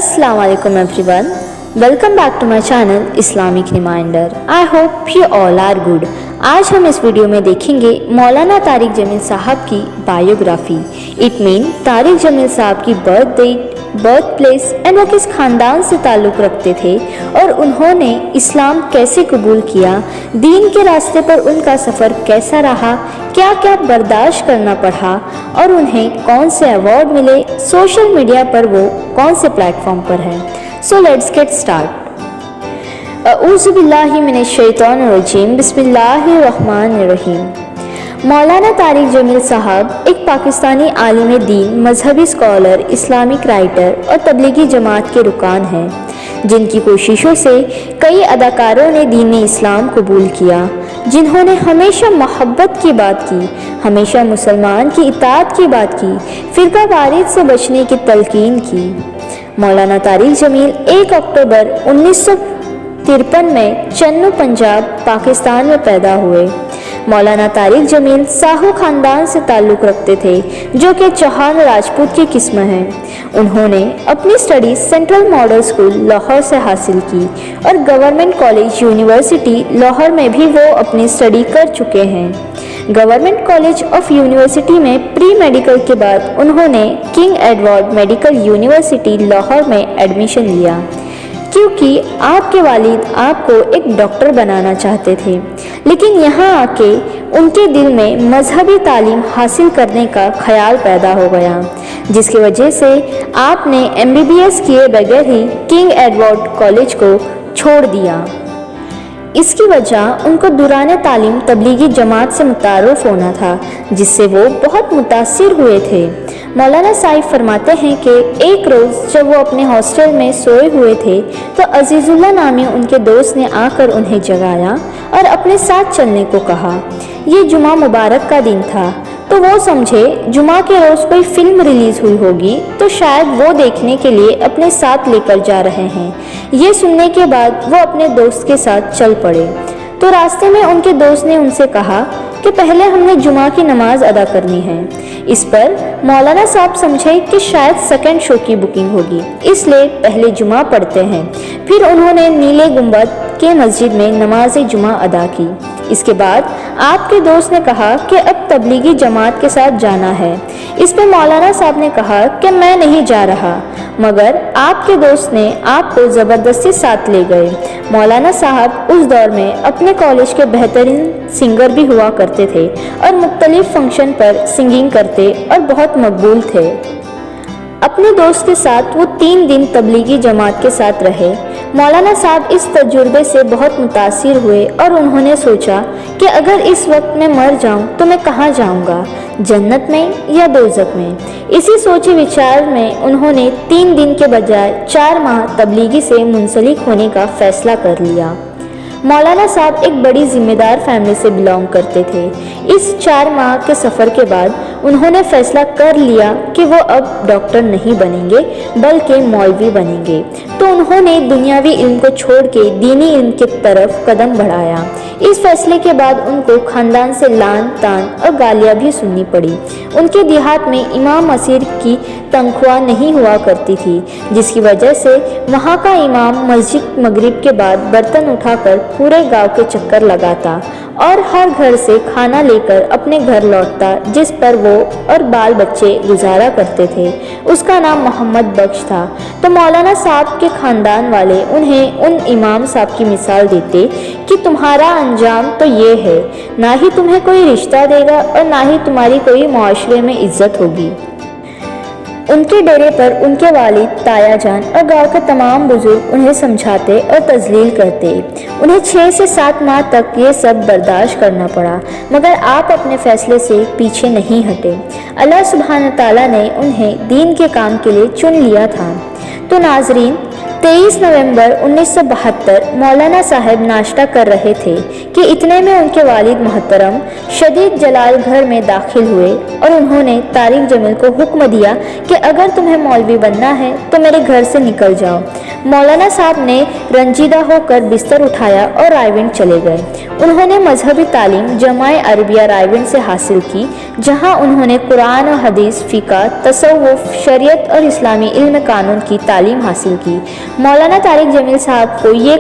Assalamu alaikum everyone. Welcome back to my channel Islamic Reminder. I hope you all are good. आज हम इस video में देखेंगे मौलाना तारिक जमील साहब की biography. It mean Tariq Jameel साहब की birth date, birth place and वो किस खानदान से ताल्लुक़ रखते थे और उन्होंने इस्लाम कैसे कबूल किया, दीन के रास्ते पर उनका सफ़र कैसा रहा, क्या क्या बर्दाश्त करना पड़ा और उन्हें कौन से अवार्ड मिले, सोशल मीडिया पर वो कौन से प्लेटफॉर्म पर है. So let's get start. अऊज़ु बिल्लाहि मिनश शैतानिर रजीम. बिस्मिल्लाहिर्रहमानिर रहीम. मौलाना तारिक जमील साहब एक पाकिस्तानी आलिम दीन, मजहबी स्कॉलर, इस्लामिक राइटर और तबलीगी जमात के रुकान हैं, जिनकी कोशिशों से कई अदाकारों ने दीन इस्लाम कबूल किया, जिन्होंने हमेशा मोहब्बत की बात की, हमेशा मुसलमान की इताअत की बात की, फ़िरका वारिद से बचने की तलकीन की. मौलाना तारिक जमील 1 अक्टूबर 1953 में चन्नू, पंजाब, पाकिस्तान में पैदा हुए. मौलाना तारिक जमील साहू खानदान से ताल्लुक़ रखते थे, जो कि चौहान राजपूत की किस्म है. उन्होंने अपनी study central model school Lahore से हासिल की और गवर्नमेंट कॉलेज यूनिवर्सिटी लाहौर में भी वो अपनी स्टडी कर चुके हैं. गवर्नमेंट कॉलेज ऑफ यूनिवर्सिटी में प्री मेडिकल के बाद उन्होंने king Edward medical university Lahore में एडमिशन लिया, क्योंकि आपके वालिद आपको एक डॉक्टर बनाना चाहते थे. लेकिन यहाँ आके उनके दिल में मजहबी तालीम हासिल करने का ख्याल पैदा हो गया, जिसकी वजह से आपने MBBS किए बगैर ही किंग एडवर्ड कॉलेज को छोड़ दिया. इसकी वजह उनको दौरान तालीम तबलीगी जमात से मुतारुफ होना था, जिससे वो बहुत मुतासिर हुए थे. मौलाना साहिब फरमाते हैं कि एक रोज़ जब वो अपने हॉस्टल में सोए हुए थे तो अजीज़ुल्लाह नामी उनके दोस्त ने आकर उन्हें जगाया और अपने साथ चलने को कहा. ये जुमा मुबारक का दिन था, तो वो समझे जुमा के रोज़ कोई फिल्म रिलीज़ हुई होगी, तो शायद वो देखने के लिए अपने साथ लेकर जा रहे हैं. ये सुनने के बाद वो अपने दोस्त के साथ चल पड़े. तो रास्ते में उनके दोस्त ने उनसे कहा कि पहले हमने जुमा की नमाज अदा करनी है. इस पर मौलाना साहब समझे कि शायद सेकंड शो की बुकिंग होगी, इसलिए पहले जुमा पढ़ते हैं. फिर उन्होंने नीले गुंबद के मस्जिद में नमाज जुमा अदा की. इसके बाद आपके दोस्त ने कहा कि अब तबलीगी जमात के साथ जाना है. इस पर मौलाना साहब ने कहा कि मैं नहीं जा रहा, मगर आपके दोस्त ने आपको ज़बरदस्ती साथ ले गए. मौलाना साहब उस दौर में अपने कॉलेज के बेहतरीन सिंगर भी हुआ करते थे और मुख्तलिफ फंक्शन पर सिंगिंग करते और बहुत मकबूल थे. अपने दोस्त के साथ वो 3 दिन तबलीगी जमात के साथ रहे. मौलाना साहब इस तजुर्बे से बहुत मुतासिर हुए और उन्होंने सोचा कि अगर इस वक्त मैं मर जाऊं तो मैं कहाँ जाऊंगा, जन्नत में या दोज़ख में. इसी सोचे विचार में उन्होंने 3 दिन के बजाय 4 माह तबलीगी से मुंसलिक होने का फ़ैसला कर लिया. मौलाना साहब एक बड़ी ज़िम्मेदार फैमिली से बिलोंग करते थे. इस 4 माह के सफ़र के बाद उन्होंने फ़ैसला कर लिया कि वो अब डॉक्टर नहीं बनेंगे बल्कि मौलवी बनेंगे. तो उन्होंने दुनियावी इल्म को छोड़ के दीनी इल्म की तरफ कदम बढ़ाया. इस फैसले के बाद उनको ख़ानदान से लान तान और गालियाँ भी सुननी पड़ी. उनके देहात में इमाम मसीर की तनख्वाह नहीं हुआ करती थी, जिसकी वजह से वहाँ का इमाम मस्जिद मगरिब के बाद बर्तन उठाकर पूरे गांव के चक्कर लगाता और हर घर से खाना लेकर अपने घर लौटता, जिस पर वो और बाल बच्चे गुजारा करते थे. उसका नाम मोहम्मद बख्श था. तो मौलाना साहब के ख़ानदान वाले उन्हें उन इमाम साहब की मिसाल देते कि तुम्हारा अंजाम तो ये है, ना ही तुम्हें कोई रिश्ता देगा और ना ही तुम्हारी कोई मुआशरे में इज्जत होगी. उनके डेरे पर उनके वालिद, ताया जान और गांव के तमाम बुजुर्ग उन्हें समझाते और तजलील करते. उन्हें 6 से 7 माह तक ये सब बर्दाश्त करना पड़ा, मगर आप अपने फ़ैसले से पीछे नहीं हटे. अल्लाह सुब्हान ताला ने उन्हें दीन के काम के लिए चुन लिया था. तो नाजरीन, 23 नवंबर 1972 मौलाना साहब नाश्ता कर रहे थे कि इतने में उनके वालिद मोहतरम शदीद जलाल घर में दाखिल हुए और उन्होंने तारिक जमील को हुक्म दिया कि अगर तुम्हें मौलवी बनना है तो मेरे घर से निकल जाओ, मौलाना साहब ने रंजीदा होकर बिस्तर उठाया और रायविंड चले गए। उन्होंने मजहबी तालीम जमाए अरबिया रायविंड से हासिल की, जहां उन्होंने कुरान और हदीस, फ़िक़्ह, तसव्वुफ़, शरीयत और इस्लामी इल्म कानून की तालीम हासिल की। मौलाना तारिक जमील साहब को ये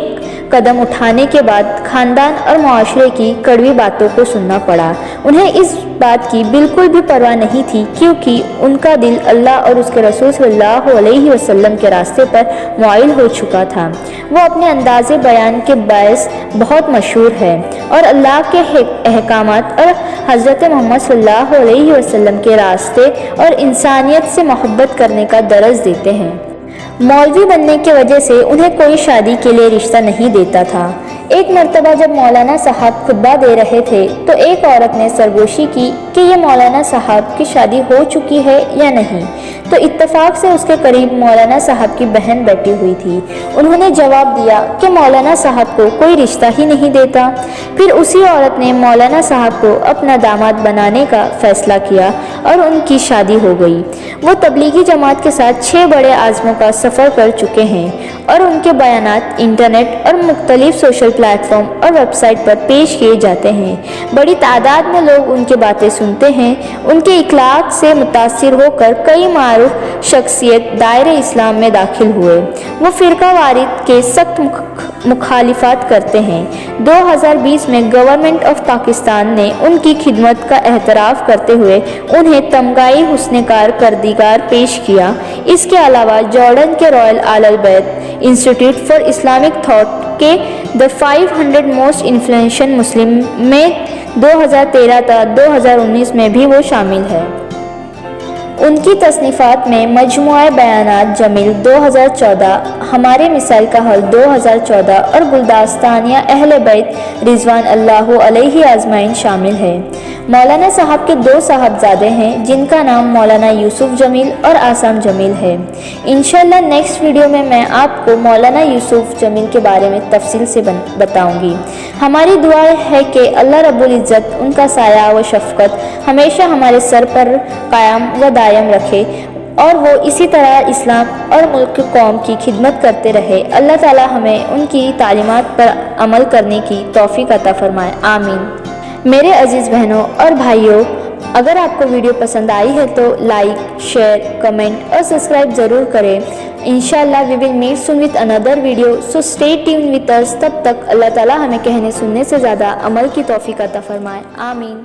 कदम उठाने के बाद ख़ानदान और मुआशरे की कड़वी बातों को सुनना पड़ा। उन्हें इस बात की बिल्कुल भी परवाह नहीं थी, क्योंकि उनका दिल अल्लाह और उसके रसूल सल्लल्लाहु अलैहि वसल्लम के रास्ते पर मुआइल हो चुका था। वो अपने अंदाज़े बयान के बायस बहुत मशहूर है और अल्लाह के अहकामात और हज़रत मोहम्मद सल्लल्लाहु अलैहि वसल्लम के रास्ते और इंसानियत से मोहब्बत करने का दर्स देते हैं। मौलवी बनने की वजह से उन्हें कोई शादी के लिए रिश्ता नहीं देता था। एक मर्तबा जब मौलाना साहब खुतबा दे रहे थे तो एक औरत ने सरगोशी की कि ये मौलाना साहब की शादी हो चुकी है या नहीं, तो इत्तेफाक से उसके करीब मौलाना साहब की बहन बैठी हुई थी। उन्होंने जवाब दिया कि मौलाना साहब को कोई रिश्ता ही नहीं देता। फिर उसी औरत ने मौलाना साहब को अपना दामाद बनाने का फैसला किया और उनकी शादी हो गई। वो तबलीगी जमात के साथ 6 बड़े आज़मों का सफ़र कर चुके हैं और उनके बयानात इंटरनेट और मुख्तलिफ सोशल प्लेटफॉर्म और वेबसाइट पर पेश किए जाते हैं। बड़ी तादाद में लोग उनकी बातें सुनते हैं। उनके इखलाक से मुतासिर होकर कई मारूफ शख्सियत दायरे इस्लाम में दाखिल हुए। वो फ़िरका वारिद के सख्त मुखालिफत करते हैं। 2020 में गवर्नमेंट ऑफ पाकिस्तान ने उनकी खिदमत का एहतराफ़ करते हुए उन्हें तमगाई हुस्न करदीगार पेश किया। इसके अलावा जॉर्डन के रॉयल आल बैत इंस्टीट्यूट फॉर इस्लामिक थॉट के द 500 मोस्ट इन्फ्लुएंशियल मुस्लिम में 2013 तक 2019 में भी वो शामिल है। उनकी तसनीफ़ात में मजमुआ बयानात जमील 2014, हमारे मिसाइल का हल 2014 और गुलदास्तानिया अहले बैत रिजवान अल्लाहु अलैहि अजमाइन शामिल है। मौलाना साहब के 2 साहबजादे हैं जिनका नाम मौलाना यूसुफ जमील और आसाम जमील है। इंशाल्लाह नेक्स्ट वीडियो में मैं आपको मौलाना यूसुफ जमील के बारे में तफसील से बताऊंगी। हमारी दुआ है कि अल्लाह रब्बुल इज़्ज़त उनका साया व शफ़क़त हमेशा हमारे सर पर कायम व दायम रखे और वो इसी तरह इस्लाम और मुल्क कौम की खिदमत करते रहे। अल्लाह ताला हमें उनकी तालीमात पर अमल करने की तौफ़ीक़ अता फ़रमाए, आमीन। मेरे अजीज़ बहनों और भाइयों, अगर आपको वीडियो पसंद आई है तो लाइक, शेयर, कमेंट और सब्सक्राइब ज़रूर करें। इंशाल्लाह we will meet soon with another video, so stay tune with us. तब तक अल्लाह ताला हमें कहने सुनने से ज़्यादा अमल की तौफ़ीक़ अता फ़रमाए, आमीन।